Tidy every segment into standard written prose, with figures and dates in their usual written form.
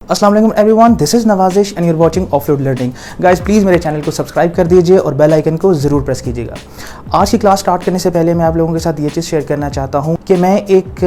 अस्सलाम वालेकुम everyone, this is Nawazish and you are watching offload learning. Guys please मेरे channel को सब्सक्राइब कर दीजिए और बेल आइकन को ज़रूर प्रेस कीजिएगा। आज की क्लास स्टार्ट करने से पहले मैं आप लोगों के साथ ये चीज़ शेयर करना चाहता हूँ कि मैं एक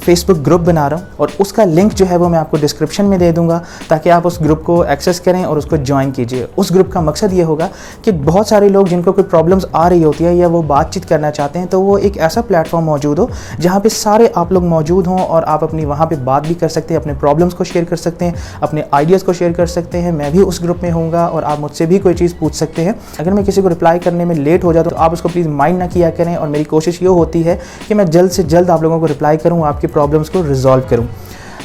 फेसबुक ग्रुप बना रहा हूँ और उसका लिंक जो है वो मैं आपको डिस्क्रिप्शन में दे दूँगा ताकि आप उस ग्रुप को एक्सेस करें और उसको ज्वाइन कीजिए। उस ग्रुप का मकसद ये होगा कि बहुत सारे लोग जिनको कोई प्रॉब्लम्स आ रही होती है या वो बातचीत करना चाहते हैं, तो वो एक ऐसा प्लेटफॉर्म मौजूद हो जहाँ पे सारे आप लोग मौजूद हों और आप अपनी वहाँ पे बात भी कर सकते हैं, अपने प्रॉब्लम्स को शेयर कर सकते हैं, अपने आइडियाज़ को शेयर कर सकते हैं। मैं भी उस ग्रुप में होऊंगा और आप मुझसे भी कोई चीज़ पूछ सकते हैं। अगर मैं किसी को रिप्लाई करने में लेट हो जाता तो आप उसको प्लीज़ माइंड ना किया करें और मेरी कोशिश ये होती है कि मैं जल्द से जल्द आप लोगों को रिप्लाई करूँ, आपके प्रॉब्लम्स को रिजॉल्व करूँ।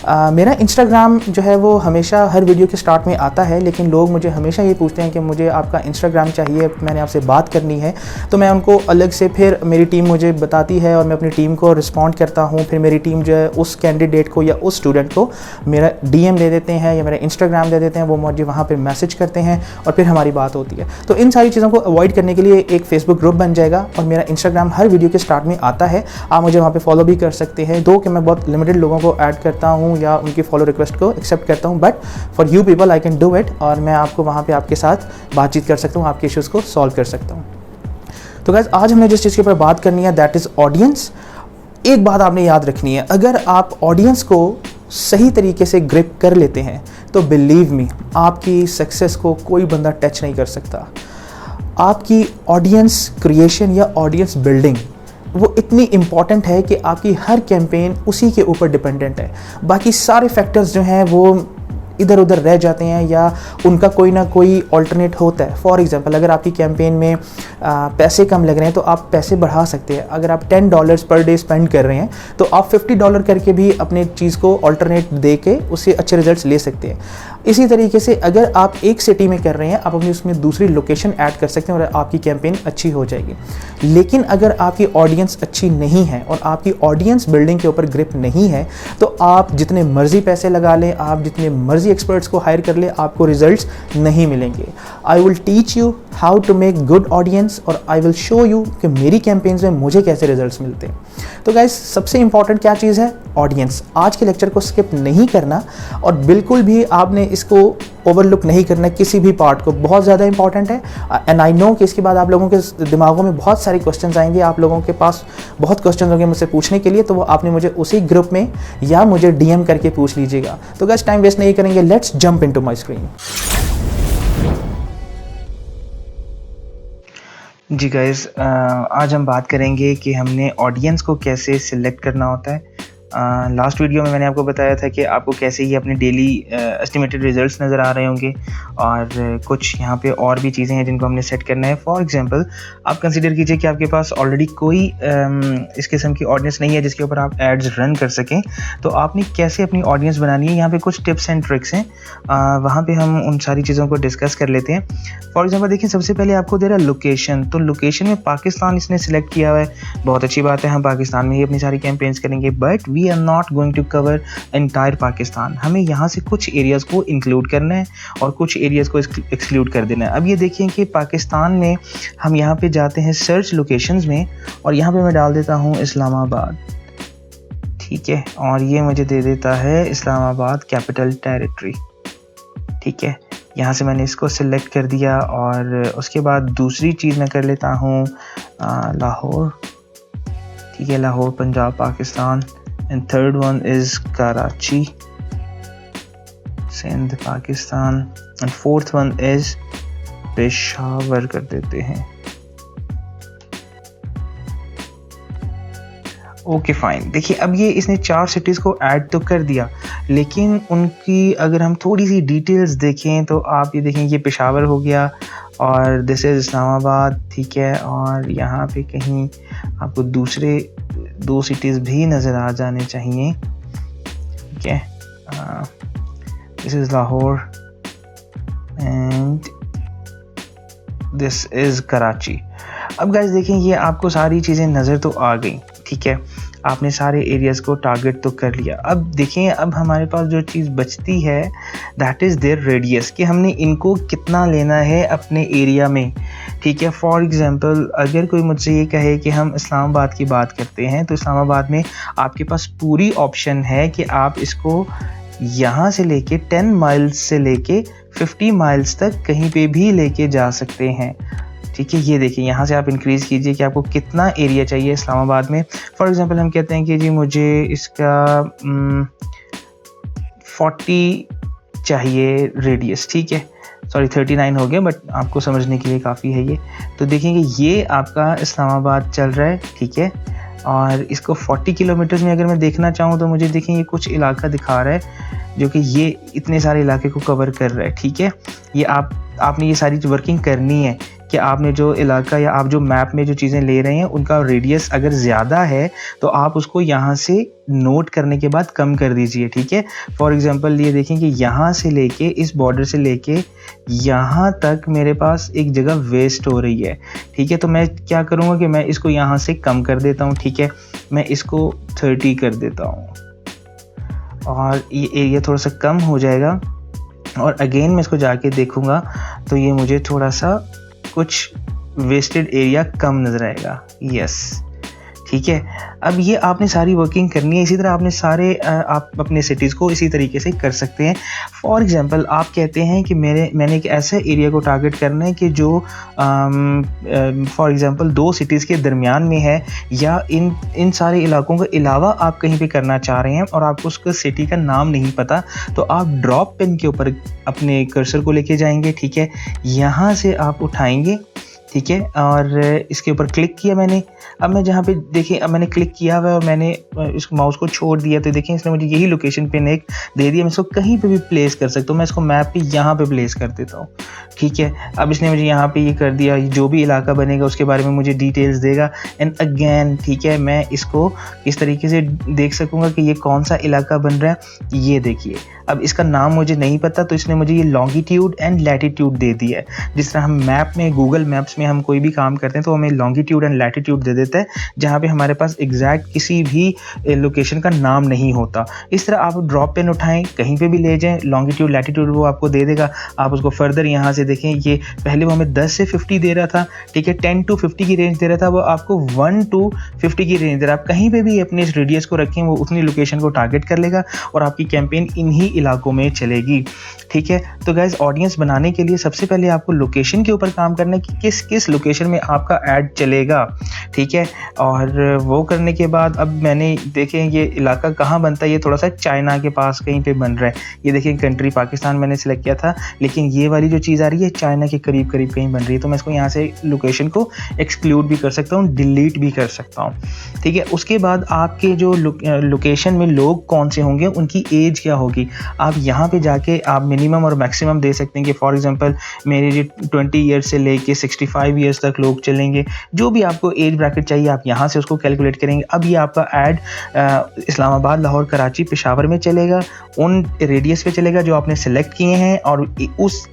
मेरा इंस्टाग्राम जो है वो हमेशा हर वीडियो के स्टार्ट में आता है, लेकिन लोग मुझे हमेशा ये पूछते हैं कि मुझे आपका इंस्टाग्राम चाहिए, मैंने आपसे बात करनी है। तो मैं उनको अलग से फिर मेरी टीम मुझे बताती है और मैं अपनी टीम को रिस्पॉन्ड करता हूँ। फिर मेरी टीम जो है उस कैंडिडेट को या उस स्टूडेंट को मेरा DM दे देते हैं या मेरा इंस्टाग्राम दे देते हैं, वो मुझे वहाँ पर मैसेज करते हैं और फिर हमारी बात होती है। तो इन सारी चीज़ों को अवॉइड करने के लिए एक फेसबुक ग्रुप बन जाएगा और मेरा इंस्टाग्राम हर वीडियो के स्टार्ट में आता है। आप मुझे वहाँ पर फॉलो भी कर सकते हैं, दो कि मैं बहुत लिमिटेड लोगों को ऐड करता हूँ या उनकी फॉलो रिक्वेस्ट को एक्सेप्ट करता हूँ, but for you people I can do it और मैं आपको वहाँ पे आपके साथ बातचीत कर सकता हूँ, आपके इश्यूज़ को सॉल्व कर सकता हूँ। तो गाइस आज हमने जिस चीज़ के ऊपर बात करनी है दैट इज़ ऑडियंस। एक बात आपने याद रखनी है, अगर आप ऑडियंस को सही तरीके से ग्रिप कर लेते हैं तो बिलीव मी आपकी सक्सेस को कोई बंदा टच नहीं कर सकता। आपकी ऑडियंस क्रिएशन या ऑडियंस बिल्डिंग वो इतनी इम्पॉर्टेंट है कि आपकी हर कैंपेन उसी के ऊपर डिपेंडेंट है। बाकी सारे फैक्टर्स जो हैं वो इधर उधर रह जाते हैं या उनका कोई ना कोई ऑल्टरनेट होता है। फॉर एग्जांपल अगर आपकी कैंपेन में पैसे कम लग रहे हैं तो आप पैसे बढ़ा सकते हैं। अगर आप $10 पर डे स्पेंड कर रहे हैं तो आप $50 करके भी अपने चीज़ को ऑल्टरनेट दे के उससे अच्छे रिजल्ट्स ले सकते हैं। इसी तरीके से अगर आप एक सिटी में कर रहे हैं, आप अपनी उसमें दूसरी लोकेशन ऐड कर सकते हैं और आपकी कैंपेन अच्छी हो जाएगी। लेकिन अगर आपकी ऑडियंस अच्छी नहीं है और आपकी ऑडियंस बिल्डिंग के ऊपर ग्रिप नहीं है तो आप जितने मर्जी पैसे लगा लें, आप जितने मर्जी एक्सपर्ट्स को हायर कर ले, आपको रिजल्ट्स नहीं मिलेंगे। I will teach you how to make good audience और आई विल शो यू कि मेरी कैंपेन्स में मुझे कैसे रिजल्ट्स मिलते हैं। तो गाइस सबसे इंपॉर्टेंट क्या चीज़ है? ऑडियंस। आज के लेक्चर को स्किप नहीं करना और बिल्कुल भी आपने इसको ओवरलुक नहीं करना, किसी भी पार्ट को, बहुत ज़्यादा इंपॉर्टेंट है। एंड आई नो कि इसके बाद आप लोगों के दिमागों में बहुत सारे क्वेश्चंस आएंगे, आप लोगों के पास बहुत क्वेश्चंस होंगे मुझसे पूछने के लिए, तो वो आपने मुझे उसी ग्रुप में या मुझे DM करके पूछ लीजिएगा। तो गाइस टाइम वेस्ट नहीं करेंगे, let's jump into my screen. जी गाइस आज हम बात करेंगे कि हमने ऑडियंस को कैसे सिलेक्ट करना होता है। लास्ट वीडियो में मैंने आपको बताया था कि आपको कैसे ही अपने डेली एस्टिमेटेड रिजल्ट्स नज़र आ रहे होंगे और कुछ यहाँ पे और भी चीज़ें हैं जिनको हमने सेट करना है। फॉर एग्जांपल आप कंसीडर कीजिए कि आपके पास ऑलरेडी कोई इस किस्म की ऑडियंस नहीं है जिसके ऊपर आप एड्स रन कर सकें, तो आपने कैसे अपनी ऑडियंस बनानी है। यहाँ पे कुछ टिप्स एंड ट्रिक्स हैं, वहाँ पे हम उन सारी चीज़ों को डिस्कस कर लेते हैं। फॉर एग्जाम्पल देखिए, सबसे पहले आपको दे रहा है लोकेशन। तो लोकेशन में पाकिस्तान इसने सिलेक्ट किया हुआ है, बहुत अच्छी बात है, हम पाकिस्तान में ही अपनी सारी कैंपेन्स करेंगे, but we are not going to cover entire Pakistan. हमें यहाँ से कुछ एरियाज़ को इंक्लूड करना है और कुछ एरियाज़ को एक्सक्लूड कर देना है। अब ये देखिए कि पाकिस्तान में हम यहाँ पे जाते हैं सर्च लोकेशंस में और यहाँ पे मैं डाल देता हूँ इस्लामाबाद, ठीक है, और ये मुझे दे देता है इस्लामाबाद कैपिटल टेरिटरी, ठीक है। यहाँ से मैंने इसको सिलेक्ट कर दिया और उसके बाद दूसरी चीज़ मैं कर लेता हूँ लाहौर, ठीक है, Lahore Punjab Pakistan. And third one is Karachi Sindh Pakistan and fourth one is Peshawar कर देते हैं। Okay fine. देखिए अब ये इसने 4 सिटीज़ को ऐड तो कर दिया, लेकिन उनकी अगर हम थोड़ी सी डिटेल्स देखें तो आप ये देखें ये पेशावर हो गया और दिस इज़ इस्लामाबाद, ठीक है, और यहाँ पे कहीं आपको दूसरे 2 सिटीज़ भी नज़र आ जाने चाहिए, ठीक है। This is Lahore and this is Karachi. अब गाइस देखें ये आपको सारी चीज़ें नज़र तो आ गई, ठीक है, आपने सारे एरियाज़ को टारगेट तो कर लिया। अब देखें अब हमारे पास जो चीज़ बचती है दैट इज़ देयर रेडियस, कि हमने इनको कितना लेना है अपने एरिया में, ठीक है। फॉर एग्जांपल अगर कोई मुझसे ये कहे कि हम इस्लामाबाद की बात करते हैं तो इस्लामाबाद में आपके पास पूरी ऑप्शन है कि आप इसको यहाँ से लेके 10 माइल्स से लेके 50 माइल्स तक कहीं पे भी लेके जा सकते हैं। ठीक है, ये देखिए यहाँ से आप इंक्रीज़ कीजिए कि आपको कितना एरिया चाहिए इस्लामाबाद में। फॉर एग्ज़ाम्पल हम कहते हैं कि जी मुझे इसका 40 चाहिए रेडियस, ठीक है, सॉरी 39 हो गया, बट आपको समझने के लिए काफ़ी है ये। तो देखेंगे ये आपका इस्लामाबाद चल रहा है, ठीक है, और इसको 40 किलोमीटर्स में अगर मैं देखना चाहूँ तो मुझे देखें ये कुछ इलाका दिखा रहा है जो कि ये इतने सारे इलाके को कवर कर रहा है। ठीक है, ये आपने ये सारी वर्किंग करनी है कि आपने जो इलाका या आप जो मैप में जो चीज़ें ले रहे हैं उनका रेडियस अगर ज़्यादा है तो आप उसको यहाँ से नोट करने के बाद कम कर दीजिए। ठीक है, फॉर एग्जांपल ये देखें कि यहाँ से लेके इस बॉर्डर से लेके यहाँ तक मेरे पास एक जगह वेस्ट हो रही है। ठीक है, तो मैं क्या करूँगा कि मैं इसको यहाँ से कम कर देता हूँ। ठीक है, मैं इसको 30 कर देता हूँ और ये एरिया थोड़ा सा कम हो जाएगा और अगेन मैं इसको जाके देखूँगा तो ये मुझे थोड़ा सा कुछ वेस्टेड एरिया कम नज़र आएगा। यस, ठीक है, अब ये आपने सारी वर्किंग करनी है। इसी तरह आपने सारे आप अपने सिटीज़ को इसी तरीके से कर सकते हैं। फॉर एग्जांपल आप कहते हैं कि मैंने एक ऐसे एरिया को टारगेट करना है कि जो फॉर एग्जांपल 2 सिटीज़ के दरमियान में है, या इन सारे इलाकों के अलावा आप कहीं पे करना चाह रहे हैं और आपको उसका सिटी का नाम नहीं पता, तो आप ड्रॉप पेन के ऊपर अपने कर्सर को लेके जाएंगे। ठीक है, यहाँ से आप उठाएंगे, ठीक है, और इसके ऊपर क्लिक किया मैंने। अब मैं जहाँ पे देखिए, अब मैंने क्लिक किया हुआ है और मैंने इस माउस को छोड़ दिया, तो देखें इसने मुझे यही लोकेशन पिन एक दे दिया। मैं इसको कहीं पे भी प्लेस कर सकता हूँ। मैं इसको मैप पे यहाँ पे प्लेस कर देता हूँ। ठीक है, अब इसने मुझे यहाँ पे ये कर दिया। जो भी इलाका बनेगा उसके बारे में मुझे डिटेल्स देगा। एंड अगेन ठीक है, मैं इसको इस तरीके से देख सकूँगा कि ये कौन सा इलाका बन रहा है। ये देखिए, अब इसका नाम मुझे नहीं पता तो इसने मुझे ये लॉन्गिट्यूड एंड लैटिट्यूड दे दिया है। जिस तरह हम मैप में, गूगल मैप्स में हम कोई भी काम करते हैं तो हमें लॉन्गिट्यूड एंड लैटिट्यूड दे देता है, जहाँ पे हमारे पास एग्जैक्ट किसी भी लोकेशन का नाम नहीं होता। इस तरह आप ड्रॉप पेन उठाएं, कहीं पे भी ले जाएं, लॉन्गिट्यूड लैटिट्यूड वो आपको दे देगा। आप उसको फर्दर यहाँ से देखें, ये पहले वो हमें 10 से 50 दे रहा था, ठीक है, 10 to 50 की रेंज दे रहा था, वो आपको 1 to 50 की रेंज दे रहा है। आप कहीं पे भी अपने इस रेडियस को रखें, वो उतनी लोकेशन को टारगेट कर लेगा और आपकी कैंपेन इन्हीं इलाकों में चलेगी। ठीक है, तो गाइस ऑडियंस बनाने के लिए सबसे पहले आपको लोकेशन के ऊपर काम करना है कि किस किस लोकेशन में आपका ऐड चलेगा। ठीक है, और वो करने के बाद अब मैंने देखें ये इलाका कहाँ बनता है, ये थोड़ा सा चाइना के पास कहीं पे बन रहा है। ये देखें कंट्री पाकिस्तान मैंने सिलेक्ट किया था, लेकिन ये वाली जो चीज़ आ रही है चाइना के करीब करीब कहीं बन रही है, तो मैं इसको यहाँ से लोकेशन को एक्सक्लूड भी कर सकता हूँ, डिलीट भी कर सकता हूँ। ठीक है, उसके बाद आपके जो लोकेशन में लोग कौन से होंगे, उनकी एज क्या होगी, आप यहाँ पे जाके आप मिनिमम और मैक्सिमम दे सकते हैं कि फॉर एग्जांपल मेरे जो 20 ईयर्स से लेके 65 ईयर्स तक लोग चलेंगे। जो भी आपको एज ब्रैकेट चाहिए आप यहाँ से उसको कैलकुलेट करेंगे। अब ये आपका ऐड इस्लामाबाद, लाहौर, कराची, पेशावर में चलेगा, उन रेडियस पे चलेगा जो आपने सेलेक्ट किए हैं, और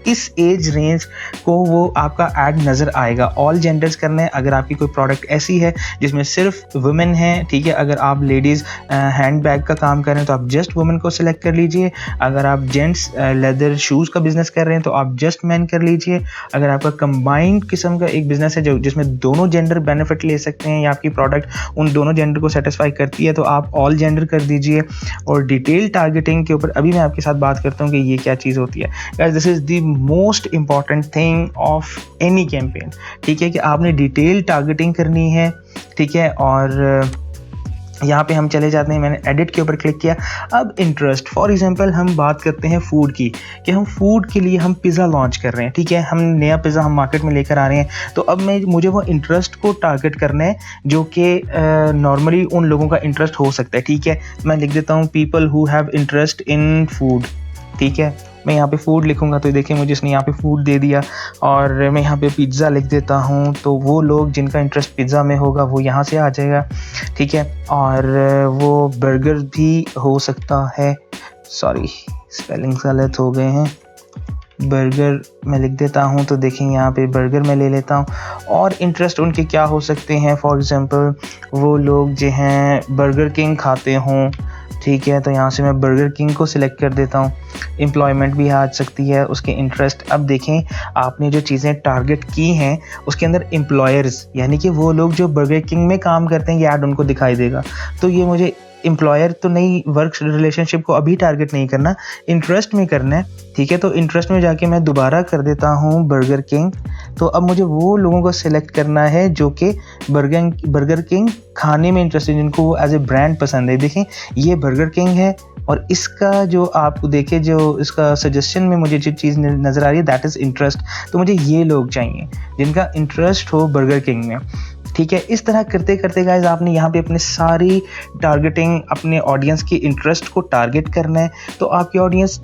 इस एज रेंज को वो आपका ऐड नज़र आएगा। ऑल जेंडर्स करना है। अगर आपकी कोई प्रोडक्ट ऐसी है जिसमें सिर्फ वुमेन है, ठीक है, अगर आप लेडीज़ हैंड बैग का काम कर रहे हैं तो आप जस्ट वुमेन को सिलेक्ट कर लीजिए। अगर आप जेंट्स लेदर शूज़ का बिज़नेस कर रहे हैं तो आप जस्ट मैन कर लीजिए। अगर आपका कंबाइंड किस्म का एक बिज़नेस है जो जिसमें दोनों जेंडर बेनिफिट ले सकते हैं या आपकी प्रोडक्ट उन दोनों जेंडर को सेटिस्फाई करती है तो आप ऑल जेंडर कर दीजिए। और डिटेल टारगेटिंग के ऊपर अभी मैं आपके साथ बात करता हूँ कि ये क्या चीज़ होती है। Guys, this is the most important thing of any campaign. ठीक है, कि आपने डिटेल टारगेटिंग करनी है। ठीक है, और यहाँ पे हम चले जाते हैं, मैंने एडिट के ऊपर क्लिक किया। अब इंटरेस्ट, फॉर एग्जांपल हम बात करते हैं फूड की, कि हम फूड के लिए हम पिज़्ज़ा लॉन्च कर रहे हैं। ठीक है, हम नया पिज़्ज़ा हम मार्केट में लेकर आ रहे हैं, तो अब मुझे वो इंटरेस्ट को टारगेट करना है जो कि नॉर्मली उन लोगों का इंटरेस्ट हो सकता है। ठीक है, मैं लिख देता हूँ people who have interest in food. ठीक है, मैं यहाँ पे फूड लिखूँगा तो देखिए मुझे इसने यहाँ पे फूड दे दिया, और मैं यहाँ पे पिज़्ज़ा लिख देता हूँ तो वो लोग जिनका इंटरेस्ट पिज़्ज़ा में होगा वो यहाँ से आ जाएगा। ठीक है, और वो बर्गर भी हो सकता है, सॉरी स्पेलिंग गलत हो गए हैं, बर्गर मैं लिख देता हूँ तो देखें यहाँ पे बर्गर मैं ले लेता हूँ। और इंटरेस्ट उनके क्या हो सकते हैं, फॉर एग्जांपल वो लोग जो हैं बर्गर किंग खाते हों। ठीक है, तो यहाँ से मैं बर्गर किंग को सिलेक्ट कर देता हूँ। एम्प्लॉयमेंट भी आ सकती है उसके इंटरेस्ट। अब देखें आपने जो चीज़ें टारगेट की हैं उसके अंदर एम्प्लॉयर्स यानी कि वो लोग जो बर्गर किंग में काम करते हैं ये ऐड उनको दिखाई देगा। तो ये मुझे एम्प्लॉयर तो नहीं, वर्क रिलेशनशिप को अभी टारगेट नहीं करना, इंटरेस्ट में करना है, ठीक है। तो इंटरेस्ट में जाके मैं दोबारा कर देता हूँ बर्गर किंग। तो अब मुझे वो लोगों को सिलेक्ट करना है जो कि बर्गर किंग खाने में इंटरेस्टेड, जिनको वो एज ए ब्रांड पसंद है। देखें ये बर्गर किंग है और इसका जो आप देखें, जो इसका सजेशन में मुझे जो चीज़ नज़र आ रही है दैट इज़ इंटरेस्ट। तो मुझे ये लोग चाहिए जिनका इंटरेस्ट हो बर्गर किंग में, ठीक है। इस तरह करते करते गाइज आपने यहाँ पे अपने सारी टारगेटिंग, अपने ऑडियंस की इंटरेस्ट को टारगेट करना है। तो आपकी ऑडियंस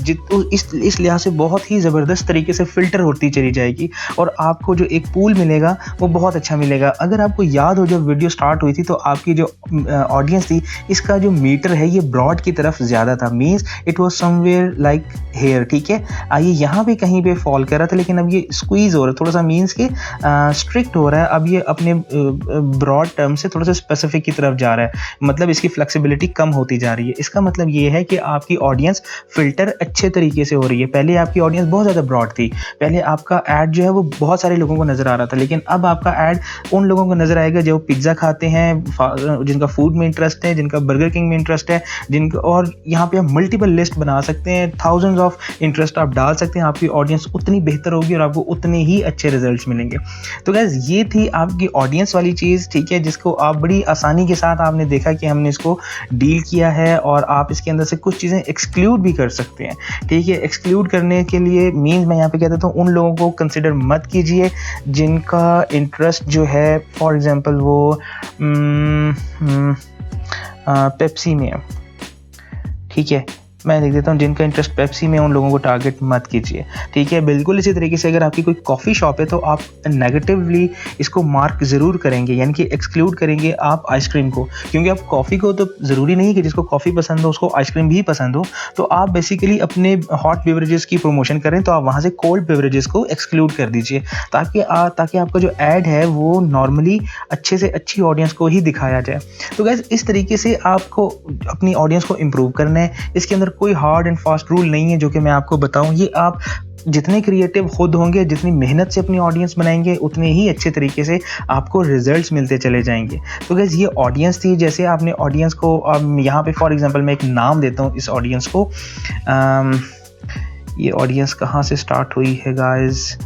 इस लिहाज से बहुत ही ज़बरदस्त तरीके से फ़िल्टर होती चली जाएगी और आपको जो एक पूल मिलेगा वो बहुत अच्छा मिलेगा। अगर आपको याद हो जब वीडियो स्टार्ट हुई थी तो आपकी जो ऑडियंस थी, इसका जो मीटर है ये ब्रॉड की तरफ ज़्यादा था, means it was somewhere like here, ठीक है। ये यहाँ पे कहीं पे फॉल कर रहा था, लेकिन अब ये स्क्वीज़ हो रहा है थोड़ा सा, मीन्स के स्ट्रिक्ट हो रहा है। अब ये अपने ब्रॉड टर्म से थोड़ा सा स्पेसिफिक की तरफ जा रहा है, मतलब इसकी फ्लेक्सिबिलिटी कम होती जा रही है। इसका मतलब ये है कि आपकी ऑडियंस फ़िल्टर अच्छे तरीके से हो रही है। पहले आपकी ऑडियंस बहुत ज़्यादा ब्रॉड थी, पहले आपका ऐड जो है वो बहुत सारे लोगों को नज़र आ रहा था, लेकिन अब आपका ऐड उन लोगों को नज़र आएगा जो पिज़्ज़ा खाते हैं, जिनका फूड में इंटरेस्ट है, जिनका बर्गर किंग में इंटरेस्ट है, जिनका, और यहाँ पे आप मल्टीपल लिस्ट बना सकते हैं, थाउजेंड्स ऑफ इंटरेस्ट आप डाल सकते हैं। आपकी ऑडियंस उतनी बेहतर होगी और आपको उतने ही अच्छे रिजल्ट्स मिलेंगे। तो गाइस ये थी आपकी ऑडियंस वाली चीज़, ठीक है, जिसको आप बड़ी आसानी के साथ आपने देखा कि हमने इसको डील किया है और आप इसके अंदर से कुछ चीज़ें एक्सक्लूड भी कर सकते हैं, ठीक है। एक्सक्लूड करने के लिए मीन्स मैं यहाँ पे कहता हूँ उन लोगों को कंसिडर मत कीजिए जिनका इंटरेस्ट जो है फॉर एग्जांपल वो पेप्सी में है, ठीक है। मैं लिख देता हूँ जिनका इंटरेस्ट पेप्सी में, उन लोगों को टारगेट मत कीजिए, ठीक है। बिल्कुल इसी तरीके से अगर आपकी कोई कॉफ़ी शॉप है तो आप नेगेटिवली इसको मार्क ज़रूर करेंगे, यानी कि एक्सक्लूड करेंगे आप आइसक्रीम को, क्योंकि आप कॉफ़ी को तो ज़रूरी नहीं कि जिसको कॉफ़ी पसंद हो उसको आइसक्रीम भी पसंद हो। तो आप बेसिकली अपने हॉट बेवरेजेस की प्रमोशन करें तो आप वहाँ से कोल्ड बेवरेजेस को एक्सक्लूड कर दीजिए, ताकि आपका जो ऐड है वो नॉर्मली अच्छे से अच्छी ऑडियंस को ही दिखाया जाए। तो गाइस इस तरीके से आपको अपनी ऑडियंस को इम्प्रूव करना है। इसके अंदर कोई हार्ड एंड फास्ट रूल नहीं है जो कि मैं आपको बताऊं। ये आप जितने क्रिएटिव खुद होंगे, जितनी मेहनत से अपनी ऑडियंस बनाएंगे, उतने ही अच्छे तरीके से आपको रिजल्ट्स मिलते चले जाएंगे। तो गाइस ये ऑडियंस थी, जैसे आपने ऑडियंस को यहाँ पे फॉर एग्जांपल मैं एक नाम देता हूँ इस ऑडियंस को। ये ऑडियंस कहाँ से स्टार्ट हुई है गाइस?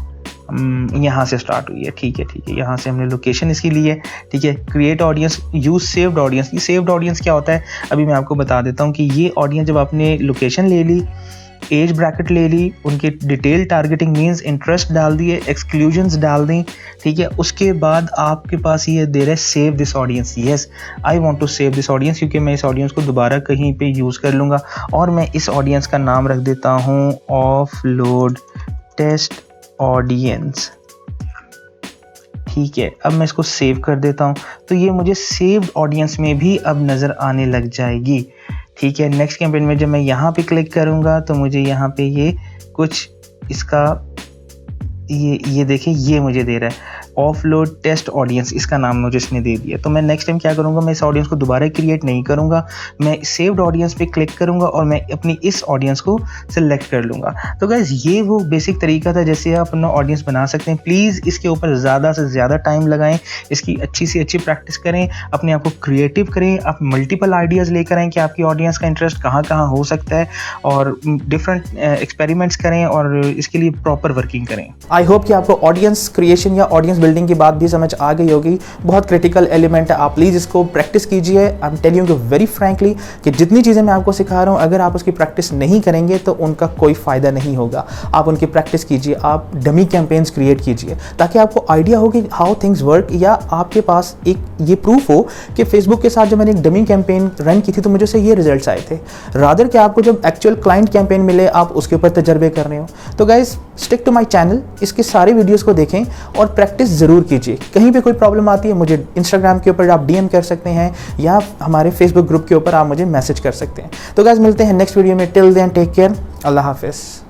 यहाँ से स्टार्ट हुई है, ठीक है, यहाँ से हमने लोकेशन इसकी ली है, ठीक है। Create audience, use saved audience. ये सेव्ड ऑडियंस क्या होता है अभी मैं आपको बता देता हूँ कि ये ऑडियंस जब आपने लोकेशन ले ली, एज ब्रैकेट ले ली, उनके डिटेल टारगेटिंग मींस इंटरेस्ट डाल दिए, एक्सक्लूजन्स डाल दी, ठीक है। उसके बाद आपके पास ये दे रहा है save this audience. Yes, I want to save this audience, क्योंकि मैं इस ऑडियंस को दोबारा कहीं पे यूज़ कर लूँगा। और मैं इस ऑडियंस का नाम रख देता हूँ ऑफलोड टेस्ट ऑडियंस, ठीक है। अब मैं इसको सेव कर देता हूँ, तो ये मुझे सेव्ड ऑडियंस में भी अब नज़र आने लग जाएगी, ठीक है। नेक्स्ट कैंपेन में जब मैं यहाँ पे क्लिक करूँगा तो मुझे यहाँ पे ये कुछ इसका ये देखिए ये मुझे दे रहा है ऑफलोड टेस्ट ऑडियंस, इसका नाम मुझे इसने दे दिया। तो मैं नेक्स्ट टाइम क्या करूँगा, मैं इस ऑडियंस को दोबारा क्रिएट नहीं करूँगा, मैं सेव्ड ऑडियंस पे क्लिक करूँगा और मैं अपनी इस ऑडियंस को सिलेक्ट कर लूँगा। तो गाइस ये वो बेसिक तरीका था जैसे आप अपना ऑडियंस बना सकते हैं। प्लीज़ इसके ऊपर ज़्यादा से ज़्यादा टाइम लगाएं, इसकी अच्छी से अच्छी प्रैक्टिस करें, अपने आप को क्रिएटिव करें, आप मल्टीपल आइडियाज़ लेकर आएँ कि आपकी ऑडियंस का इंटरेस्ट कहाँ कहाँ हो सकता है, और डिफरेंट एक्सपेरिमेंट्स करें और इसके लिए प्रॉपर वर्किंग करें। आई होप कि आपको ऑडियंस क्रिएशन या ऑडियंस बिल्डिंग की बात भी समझ आ गई होगी। बहुत क्रिटिकल एलिमेंट है, आप प्लीज़ इसको प्रैक्टिस कीजिए। I am telling you very frankly कि जितनी चीज़ें मैं आपको सिखा रहा हूँ, अगर आप उसकी प्रैक्टिस नहीं करेंगे तो उनका कोई फ़ायदा नहीं होगा। आप उनकी प्रैक्टिस कीजिए, आप डमी कैंपेन्स क्रिएट कीजिए ताकि आपको आइडिया हो कि हाउ थिंग्स वर्क, या आपके पास एक ये प्रूफ हो कि फेसबुक के साथ जब मैंने एक डमी कैंपेन रन की थी तो मुझे से ये रिजल्ट्स आए थे, रादर कि आपको जब एक्चुअल क्लाइंट कैंपेन मिले आप उसके ऊपर तजर्बे कर रहे हो। तो guys stick to my channel, इसके सारे वीडियोज़ को देखें और प्रैक्टिस ज़रूर कीजिए। कहीं पे कोई प्रॉब्लम आती है मुझे इंस्टाग्राम के ऊपर आप DM कर सकते हैं या हमारे फेसबुक ग्रुप के ऊपर आप मुझे मैसेज कर सकते हैं। तो गाइस मिलते हैं नेक्स्ट वीडियो में। टिल देन टेक केयर, अल्लाह हाफिज़।